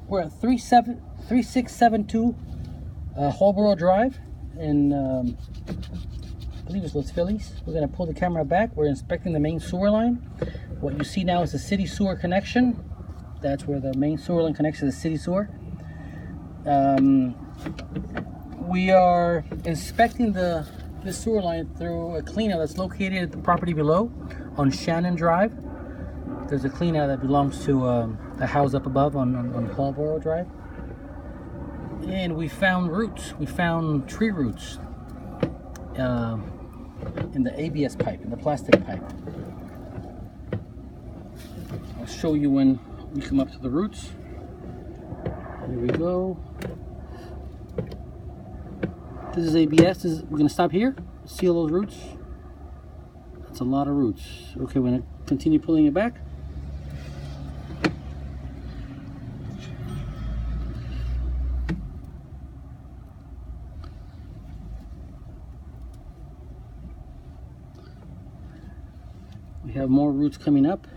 We're at 3672 Holboro Drive in, I believe it's Los Feliz. We're going to pull the camera back. We're inspecting the main sewer line. What you see now is the city sewer connection. That's where the main sewer line connects to the city sewer. We are inspecting the sewer line through a cleanout that's located at the property below on Shannon Drive. There's a cleanout that belongs to the house up above on Holboro Drive. And we found roots. We found tree roots in the ABS pipe, in the plastic pipe. I'll show you when we come up to the roots. Here we go. This is ABS. We're going to stop here, seal those roots. That's a lot of roots. Okay, we're going to continue pulling it back. We have more roots coming up.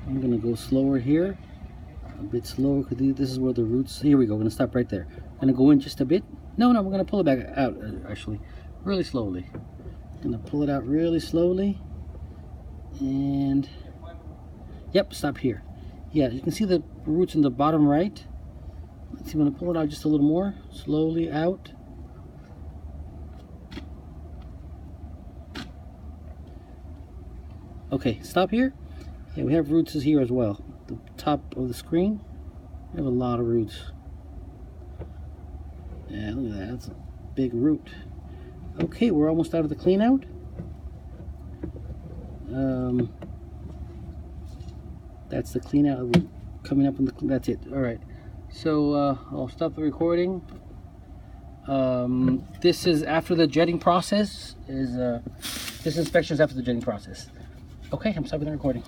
I'm going to go slower here, a bit slower, because this is where the roots, here we go, we're going to stop right there. I'm going to go in just a bit. No, we're going to pull it back out, actually, really slowly. Going to pull it out really slowly, and, yep, stop here. Yeah, you can see the roots in the bottom right. Let's see, I'm going to pull it out just a little more, slowly out. Okay, stop here. Yeah, we have roots here as well. The top of the screen, we have a lot of roots. Yeah, look at that, that's a big root. Okay, we're almost out of the clean out. That's the clean out. We're coming up on the, that's it. All right, so I'll stop the recording. This is after the jetting process. This inspection is after the jetting process. Okay, I'm stopping the recording.